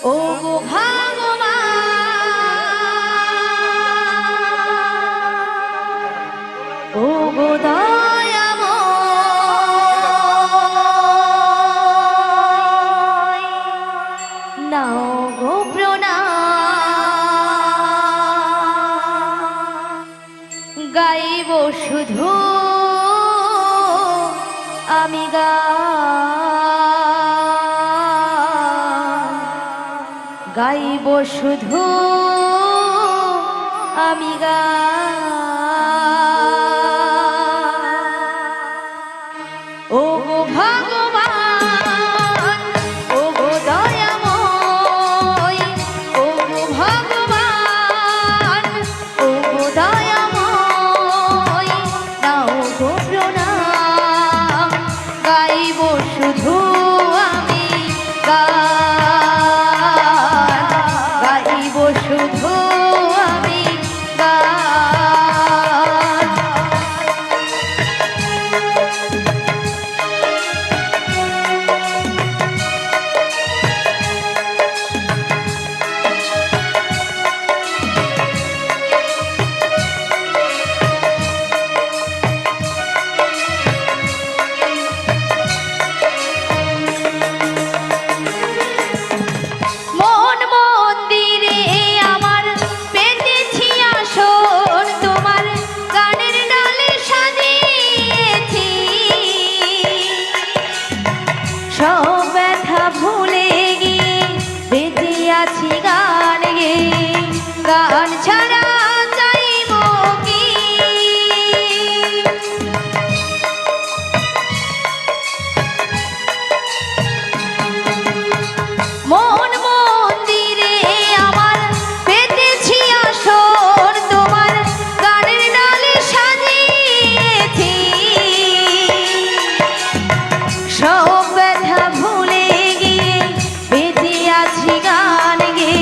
ও গো ভগবান, ও গো দয়াময়, নাও গো প্রণাম। গাইব শুধু আমি গাইব শুধু আমি ও গো ভগবান, ও গো দয়াময়, ও গো ভগবান, ও গো দয়াময়, নাও গো প্রণাম। গাইব শুধু আমি গাইব শুধু আমি সব ব্যথা ভুলে গিয়ে বেঁচে আছি গান গে, গান ছাড়া চাইব কি? মন মন্দিরে আমার পেতেছি আসর, তোমার গানের ডালে সাজিয়েছি। সব ব্যথা ভুলে গিয়ে বেঁচে আছি গান গে,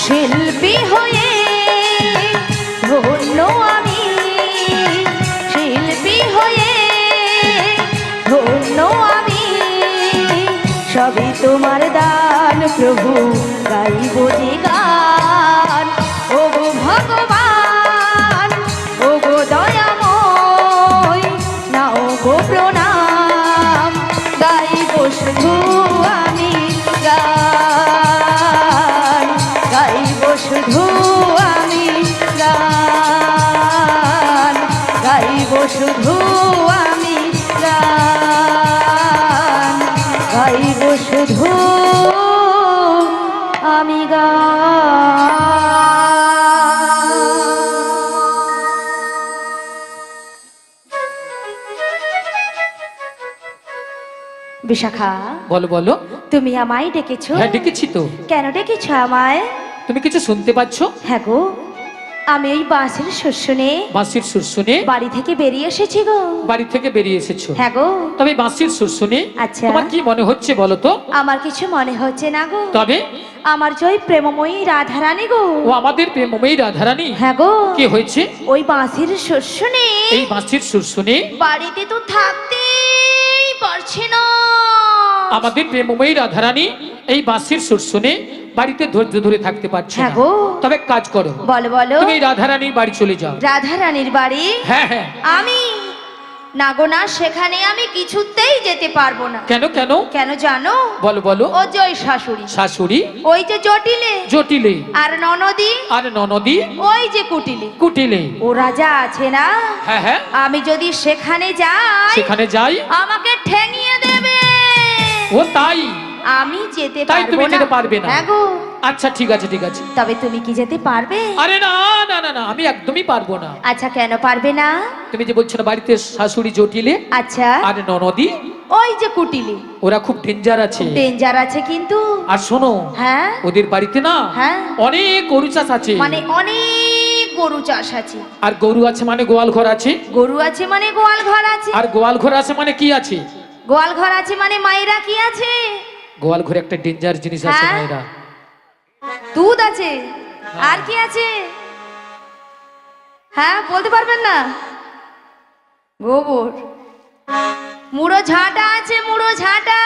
শিল্পী হয়ে ধন্য আমি, শিল্পী হয়ে ধন্য আমি, সবই তোমার দান প্রভু, গাইব যে গান। ও গো ভগবান, ও গো দয়াময়, নাও গো প্রণাম, গাইব শুধু আমি গান, গাইব শুধু আমি গান, গাইব শুধু আমি গান, গাইব শুধু আমি গান। বিশাখা, বলো বলো। তুমি আমায় ডেকেছো? হ্যাঁ ডেকেছি তো। কেন ডেকেছো আমায়? তুমি কিছু শুনতে পাচ্ছ? হ্যাঁ গো, আমি ওই বাঁশির সুর শুনে, বাঁশির সুর শুনে বাড়ি থেকে বেরিয়ে এসেছি গো। বাড়ি থেকে বেরিয়ে এসেছো? হ্যাঁ গো। তবে বাঁশির সুর শুনে আচ্ছা। তোমার কি মনে হচ্ছে বলো তো? আমার কিছু মনে হচ্ছে না গো। তবে আমার জয় প্রেমময়ী রাধারানী গো। ও আমাদের প্রেমময়ী রাধারানী। হ্যাঁ গো। কি হয়েছে? ওই বাঁশির সুর শুনে, এই বাঁশির সুর শুনে বাড়িতে তো থাকতেই পারছি না। আমাদের প্রেমময়ী রাধারানী এই বাঁশির সুর শুনে বাড়িতে ধৈর্য ধরে থাকতে পারছে হ্যাঁ না। গো। তবে কাজ করো, বলো বলো। তুমি এই রাধারানীর বাড়ি চলে যাও। রাধারানীর বাড়ি? হ্যাঁ হ্যাঁ। আমি না গো না, সেখানে আমি কিছুতেই যেতে পারবো না। কেন কেন? কেন জানো? বলো বলো। ও জয় শাশুড়ি, শাশুড়ি, ওই যে জটিলে, জটিলে, আর ননদি, আর ননদি, ওই যে কুটিলে, কুটিলে। ও রাজা আছে না, হ্যাঁ হ্যাঁ। আমি যদি সেখানে যাই, সেখানে যাই আমাকে ঠেঙিয়ে দেবে। ও তাই? আমি যেতে তাই পারবো তুমি না। যেতে পারবে না? হ্যাঁ গো। আচ্ছা ঠিক আছে ঠিক আছে। তবে তুমি কি যেতে পারবে? আরে না না না না, আমি একদমই পারবো না। আচ্ছা কেন পারবে না? তুমি যে বলছো না বাড়িতে শাশুড়ি জটিলে আচ্ছা, আর ননদি, ওই যে কুটিলে, ওরা খুব ডেঞ্জার আছে। ডেঞ্জার আছে কিন্তু। আর শোনো, হ্যাঁ ওদের বাড়িতে না হ্যাঁ, অনেক গরু চাষ আছে। মানে অনেক গরু চাষ আছে। আর গরু আছে মানে গোয়াল ঘর আছে। গরু আছে মানে গোয়াল ঘর আছে। আর গোয়াল ঘর আছে মানে কি আছে? গোয়াল ঘর আছে মানে মায়েরা কি আছে? গোয়াল ঘরে একটা ডেঞ্জার জিনিস আছে হ্যাঁ? মায়েরা। দুধ আছে। আর কি আছে? হ্যাঁ বলতে পারবেন না? গোবর। মুড়ো ঝাঁটা আছে, মুড়ো ঝাঁটা।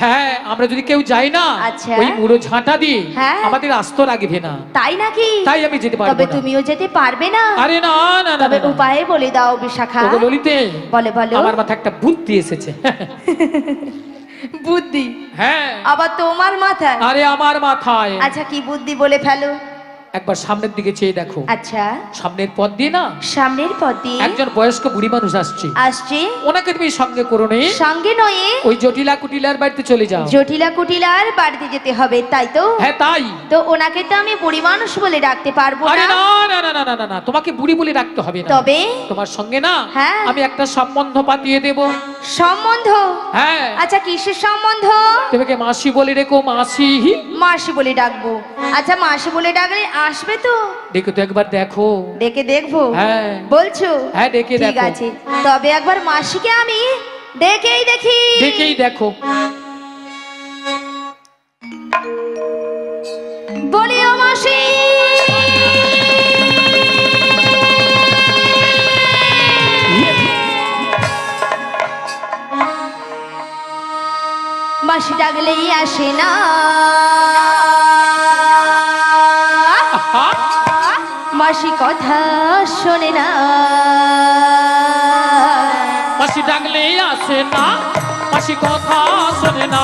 হ্যাঁ, আমরা যদি কেউ যাই না, আচ্ছা। ওই মুড়ো ঝাঁটা দিয়ে হ্যাঁ। আমাদের আস্ত লাগবে না। তাই নাকি? তাই আমি যেতে পারবো তবে না। তুমিও যেতে পারবে না? আরে না না না তবে না। উপায়ে বলে দাও বিশাখা। ওগো ললিতে, বলে বলো। আমার মাথায় একটা বুদ্ধি এসেছে। বুদ্ধি? হ্যাঁ। আবার তোমার মাথায়? আরে আমার মাথায়। আচ্ছা কি বুদ্ধি বলে ফেলো। একবার সামনের দিকে চেয়ে দেখো। আচ্ছা। সামনের পথ দিয়ে না সামনের পথ দিয়ে একজন বয়স্ক বুড়ি মানুষ আসছে। আসছে। ওনাকে তুমি সঙ্গে করো নে। সঙ্গে নয়ে ওই জটিলা কুটিলার বাড়িতে চলে যাও। জটিলা কুটিলার বাড়িতে যেতে হবে, তাই তো? হ্যাঁ তাই। তো ওনাকে তো আমি বুড়ি মানুষ বলে ডাকতে পারবো আরে না। না না না না না না, তোমাকে বুড়ি বলে ডাকতে হবে না। তবে তোমার সঙ্গে না হ্যাঁ। আমি একটা সম্বন্ধ পাতিয়ে দেব। সম্বন্ধ? হ্যাঁ। আচ্ছা কিসের সম্বন্ধ? তোমাকে মাসি বলে রেখো, মাসি। মাসি বলে ডাকবো। আচ্ছা মাসি বলে ডাকলে আসবে তো? দেখো তো একবার দেখো। ডেকে দেখবো? হ্যাঁ। বলছো? হ্যাঁ, ডেকে ঠিক দেখো। আছে, তবে একবার মাসিকে আমি ডেকেই দেখি। দেখেই দেখো। বলি ও মাসি। মাসি ডাকলেই আসে না। আহা, মাসি কথা শোনে না। মাসি ডাকলে আসে না, মাসি কথা শোনে না।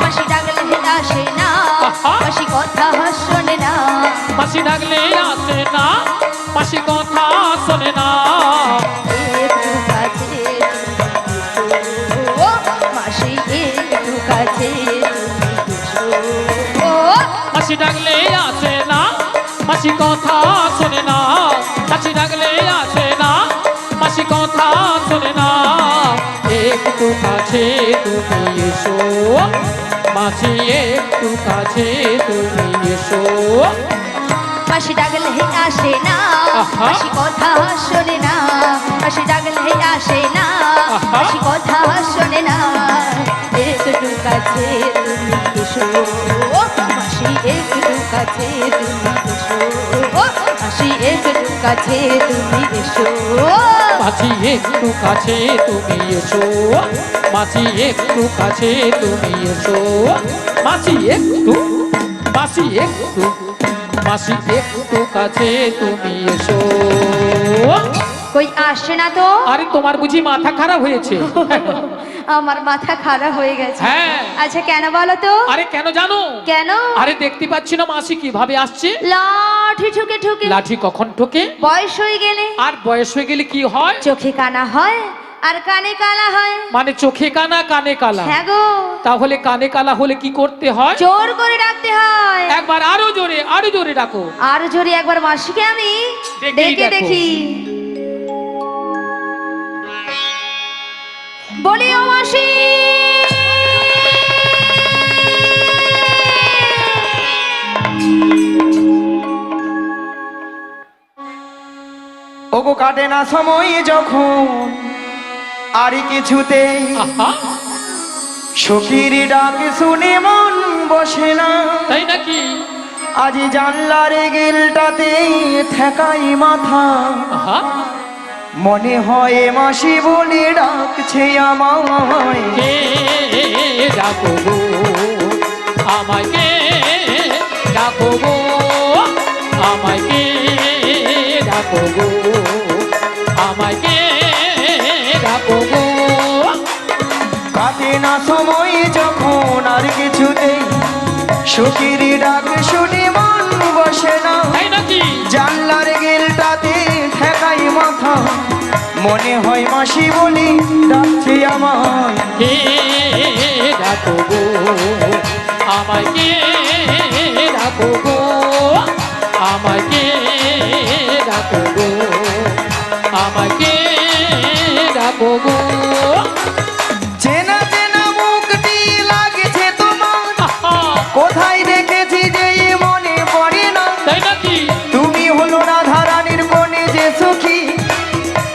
মাসি ডাকলে আসে না। আহা। মাসি কথা শোনে না। মাসি ডাকলে আসে না, মাসি কথা শোনে না। একটু কাছে ও মাসি, একটু কাছে ও। মাসি ডাকলে আসে না, মাসি কথা শোনে না। মাসি ডাকলে আসে না, মাসি কথা শোনে না। একটু কাছে তুমি এসো, মাসি একটু কাছে তুমি এসো। মাসি ডাকলে আসে না। আহা। মাসি কথা শোনে না। মাসি ডাকলে আসে না। আহা। মাসি কথা শোনে না। একটু কাছে তুমি এসো মাসি, একটু কাছে তুমি এসো মাসি একটু কাছে তুমি এসো মাছি একটু কাছে তুমি এসো মাছি একটু কাছে তুমি এসো মাছি একটু মাছি একটু মাছি একটু কাছে তুমি এসো কই আসে না তো আরে তোমার বুঝি মাথা খারাপ হয়েছে আমার মাথা খারাপ হয়ে গেছে হ্যাঁ আচ্ছা কেন বলো তো আরে কেন জানো কেন আরে দেখতে পাচ্ছি না মাসি কিভাবে আসছে লাঠি ঠুকে ঠুকে লাঠি কখন ঠোকে বয়স হয়ে গেলে আর বয়স হয়ে গেলে কি হয় চোখে কানা হয় আর কানে কালা হয় মানে চোখে কানা কানে কালা হ্যাঁ গো তাহলে কানে কালা হলে কি করতে হয় জোর করে ডাকতে হয় একবার আরো জোরে ডাকো আর জোরে একবার মাসিকে আমি ডেকেই ডেকে দেখো। দেখি বলি ও মাসি ওগো কাটে না সময় যখন আর কিছুতে আহা, সখীর ডাক শুনে মন বসে না তাই নাকি আজি জানলার গিলটাতে ঠেকাই মাথা আহা, মনে হয় মাসি বলে ডাকছে আমায় কে ডাকো গো আমায় কে ডাকো গো আমায় কে ডাকো গো আমায় কে ডাকো গো কাটে না সময় যখন আর কিছুতেই সখীর ডাক শুনে মন বসে না তাই নাকি জানলার গিলটাতে ঠেকাই মাথা মনে হয় মাসি বলি ডাকছে আমায় কে ডাকো গো আমায় কে ডাকো গো আমায় কে ডাকো গো আমায় কে ডাকো গো চেনা চেনা মুখটি লাগছে তোমার আহা, কোথায় দেখেছি যে এ মনে পড়ে না তাই নাকি তুমি হলো রাধা রানীর বনে যে সখী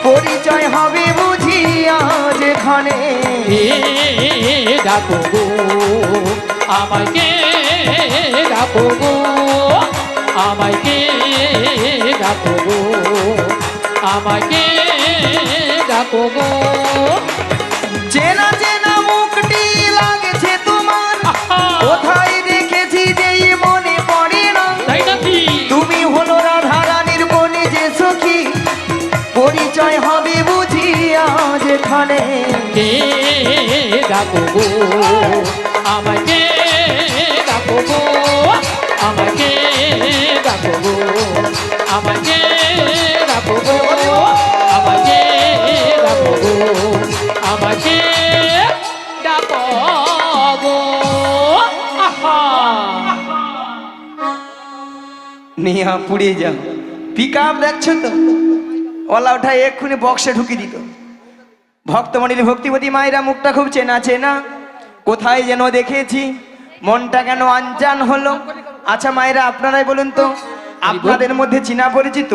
পরিচয় হবে বুঝি আজ এখানে কে ডাকো গো আমায় কে ডাকো গো আমায় কে ডাকো গো আমায় কে ডাকো গো চেনা চেনা মুখটি লাগছে তোমার আহা, কোথায় দেখেছি যে এ মনে পড়ে না তাই নাকি তুমি হলো রাধা রানীর বনে যে সখী পরিচয় হবে বুঝি আজ এখানে কে ডাকো গো আমায় কে ডাকো গো আমায় কে ডাকো গো আমায় কে ডাকো গো আমায় কে ডাকো গো আমায় কে ডাকো গো আহা নিয়া পুড়িয়ে যাও পিক আপ দেখছো তো ওলা উঠায় এক্ষুনি বক্সে ঢুকিয়ে দিত ভক্তমণির ভক্তিপতি মায়েরা মুখটা খুব চেনা চেনা কোথায় যেন দেখেছি মনটা কেন আনজান হলো আচ্ছা মায়েরা আপনারাই বলুন তো আপনাদের মধ্যে চিনা পরিচিত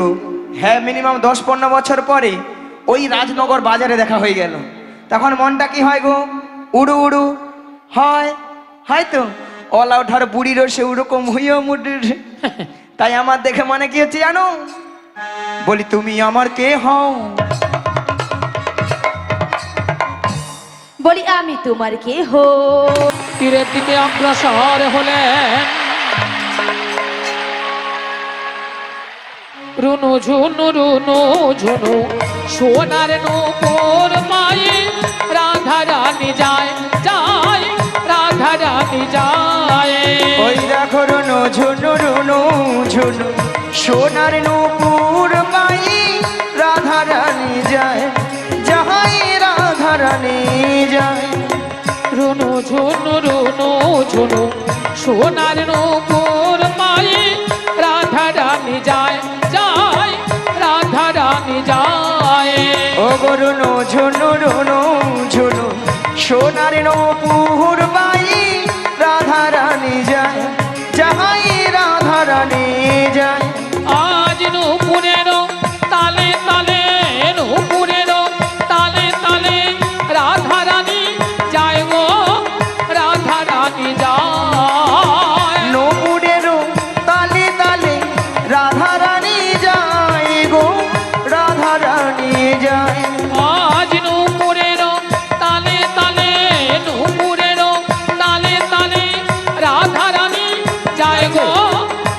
হ্যাঁ মিনিমাম 10-15 বছর পরে ওই রাজনগর বাজারে দেখা হয়ে গেল তখন মনটা কি হয় গো উড়ু উড়ু হয় হয়তো ওলা ওঠার বুড়িরও সে ওরকম হইও মুড়ির তাই আমার দেখে মনে কি হচ্ছে জানো বলি তুমি আমার কে হও বলি আমি তোমার কে হো তীরের দিকে অগ্রসর হলেন রুনু ঝুনু সোনার নূপুর পায়ে রাধা রানী যায় রাধা রানী যায় ওই দেখো রুনু ঝুনু সোনার নূপুর পাই রাধা রানী যায় যাহাই রাধা রানী যায় রুনু ঝুনু সোনার নূপুর পায়ে রাধা রানী যায় রাধা রানী যায় ও গো রুনু ঝুনু সোনার নূপুর পাই রাধা রানী যায় যাহাই রাধা রানী যায় আজ নূপুরের তালে তালে নূপুরের তালে তালে রাধা রানী যায় গো রাধা রানী যায় নূপুরের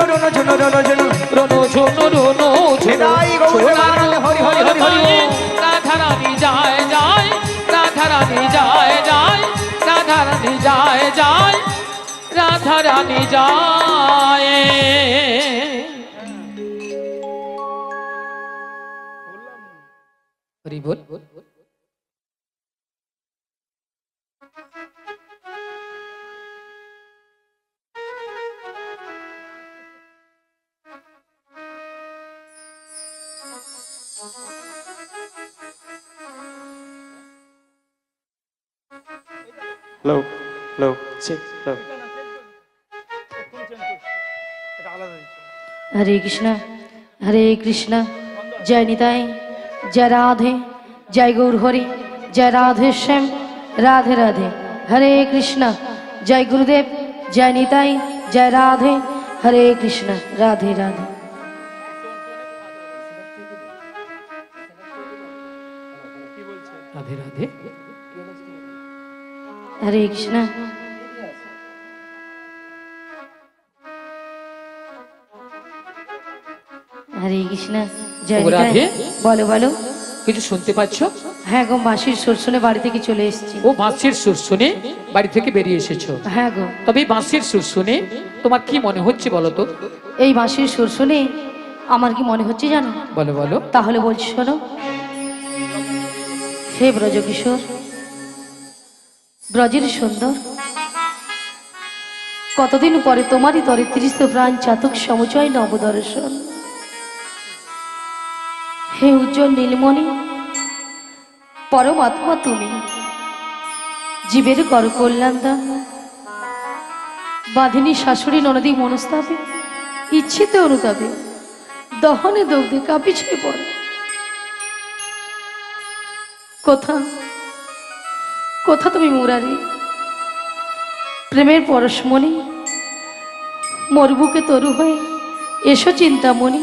ঝুনো রনো ঝুনো রনো ঝুনো রনো ঝুনো রনো নিতাই গৌর প্রেমানন্দে হরি হরি হরি হরি রাধা রানী যায় যায় রাধা রানী যায় যায় রাধা রানী যায় যায় রাধা রানী যায় হরি বল হ্যালো হ্যালো চেক হ্যালো हरे कृष्णा जय निताई जय राधे जय गौर हरि जय राधे श्याम राधे राधे हरे कृष्णा जय गुरुदेव जय निताई जय राधे हरे कृष्णा राधे राधे রাধে রাধে हरे कृष्णा हरे कृष्णा जय ও রাধে। निताई बोलो बोलो কিছু শুনতে পাচ্ছ হ্যাঁ গো বাঁশির সুর শুনে বাড়ি থেকে চলে এসেছি ও বাঁশির সুর শুনে বাড়ি থেকে বেরিয়ে এসেছো হ্যাঁ গো তবে এই বাঁশির সুর শুনে তোমার কি মনে হচ্ছে বলো তো এই বাঁশির সুর শুনে আমার কি মনে হচ্ছে জানো বলো বলো তাহলে বলছি শোনো হে ব্রজকিশোর ব্রজের সুন্দর কতদিন পরে তোমারই তরে ত্রিশ প্রাণ চাতক সমচয় নবদর্শন হে উজ্জ্বল নীলমণি পরমাত্মা তুমি জীবের কর কল্যাণ দান বাঁধিনী শাশুড়ি ননদী মনস্তাপে ইচ্ছিতে অনুতাপে দহনে দগ্ধে কাঁপিছে পড়ে কোথা কোথা তুমি মুরারি প্রেমের পরশমণি মোর বুকে তরু হয়ে এসো চিন্তামণি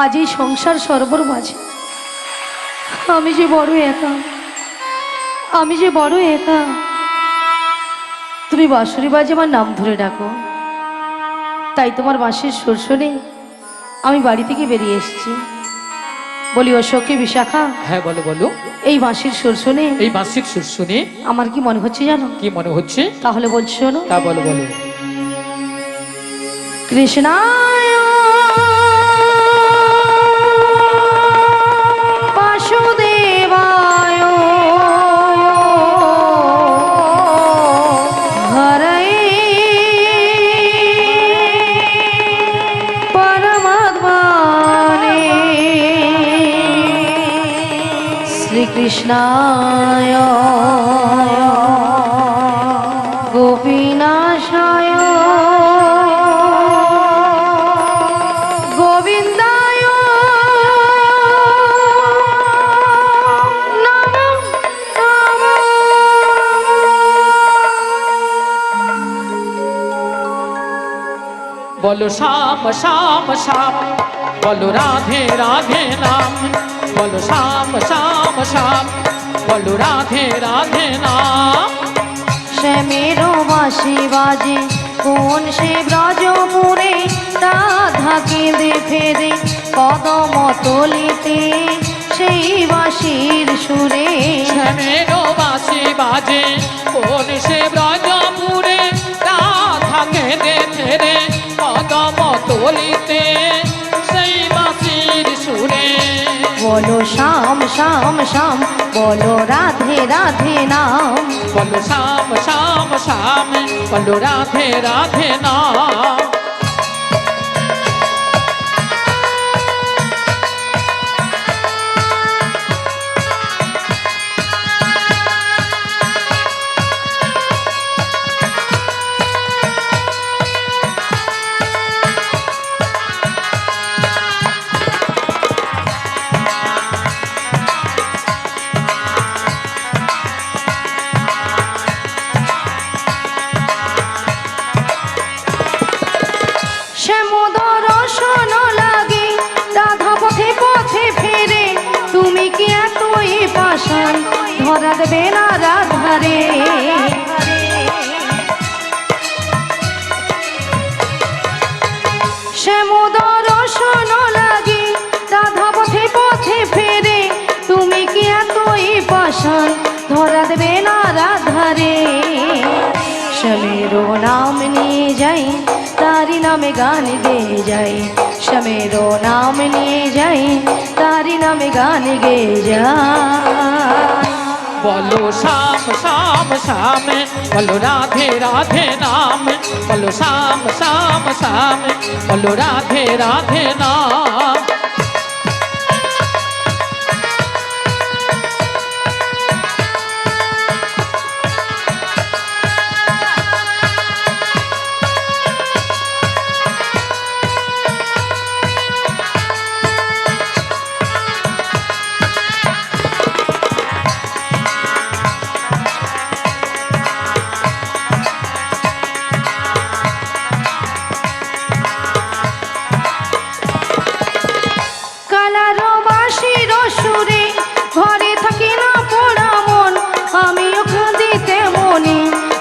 আজ এই সংসার সর্বর মাঝে আমি যে বড় একা আমি যে বড় একা তুমি বাঁশুরি বাজে আমার নাম ধরে ডাকো তাই তোমার বাঁশির সুর শুনে আমি বাড়ি থেকে বেরিয়ে এসেছি বলি ও সখী বিশাখা হ্যাঁ বলো বলো এই বাঁশির সুর শুনে এই বাঁশির সুর শুনে আমার কি মনে হচ্ছে জানো কি মনে হচ্ছে তাহলে বলছি শোনো তা বলো বলো কৃষ্ণায় বাসুদেবায় হরে পরমাত্মনে শ্রীকৃষ্ণায় গোপীনাশায় গোবিন্দায় নমঃ বলো শ্যাম শ্যাম শ্যাম বলো রাধে রাধে নাম বলো শ্যাম শ্যাম শ্যাম বলো রাধে রাধে নাম শ্যামের বাঁশি বাজে কোন সে ব্রজপুরে রাধা কেঁদে ফেরে কদম তলিতে সেই বাঁশির সুরে শ্যামেরও বাঁশি বাজে কোন সে ব্রজপুরে রাধা কেঁদে ফেরে কদম তলিতে সেই বাঁশির সুরে বলো শ্যাম শ্যাম শ্যাম বলো রাধে রাধে নাম বলো শ্যাম শ্যাম শ্যাম বলো রাধে রাধে নাম ধরা দেবে না রাধারে। শ্যামোদর দর্শন লাগে রাধা পথে পথে ফেরে, তুমি কি এতই পাষাণ ধরা দেবে না রাধারে। শ্যামেরও নাম নিয়ে যাই তারি নামে গান গেয়ে যাই, শ্যামেরও নাম নিয়ে যাই তারি নামে গান গেয়ে যাই। বলো শ্যাম শ্যাম শ্যাম, বলো রাধে রাধে নাম, বলো শ্যাম শ্যাম শ্যাম, বলো রাধে রাধে নাম।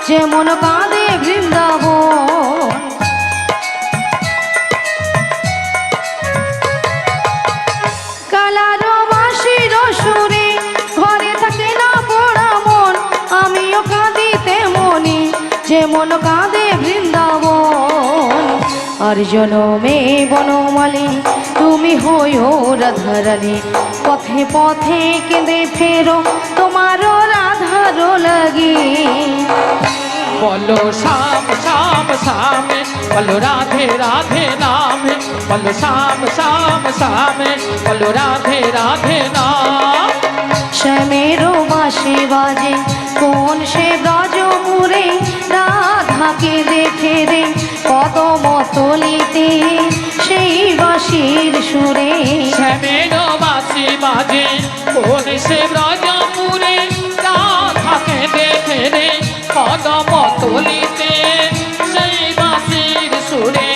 যেমন কাঁদে বৃন্দাবন, কালার বাঁশির সুরে ঘরে থাকে না পোড়া মন, আমিও কাঁদি তেমনি যেমন কাঁদে বৃন্দাবন। আর জনমে বনমালী তুমি হইও রাধারানী, পথে পথে কেঁদে ফেরো তোমারও রাধার লাগি। বলো শ্যাম শ্যাম শ্যাম, বলো রাধে রাধে নাম, বলো শ্যাম শ্যাম শ্যাম, বলো রাধে রাধে নাম। শ্যামেরও বাঁশি বাজে কোন সে ব্রজপুরে, রাধাকে দেখে রে কদম তলিতে সেই বাঁশির সুরে। শ্যামেরও বাঁশি বাজে কোন সে ব্রজপুরে, রাধাকে দেখে রে কদম তলিতে সেই বাঁশির সুরে।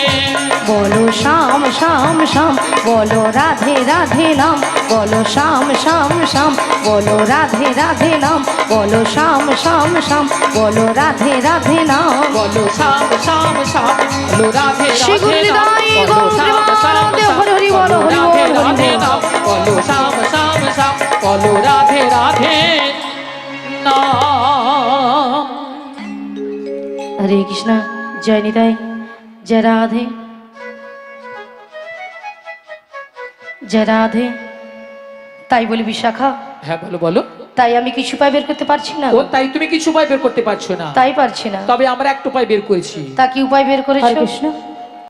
বলো শ্যাম শ্যাম শ্যাম, বলো রাধে রাধে নাম, বলো শ্যাম শ্যাম শ্যাম, বলো রাধে রাধে নাম, বলো শ্যাম শ্যাম শ্যাম, বলো রাধে রাধে নাম। বলো শ্যাম শ্যাম শ্যাম, বলো রাধে শ্রী রাধে নাম, গুরুদাই বলো শ্যাম শ্যাম গৌরবাদে শ্যাম, হরি হরি বলো বলো হরি রাধে বল হরি রাধে বল। নাম, বলো শ্যাম শ্যাম শ্যাম, বলো রাধে রাধে নাম। হরে কৃষ্ণ, জয় নিতাই, জয় রাধে, জয় রাধে। তাই বলি বিশাখা, হ্যাঁ বলো বলো। তাই আমি কিছু পাই বের করতে পারছি না, ও তাই তুমি কিছু উপায় বের করতে পারছো না, তাই পারছি না। তবে আমরা একটা উপায় বের করেছি। তা কি উপায় বের করেছো? হরে কৃষ্ণ।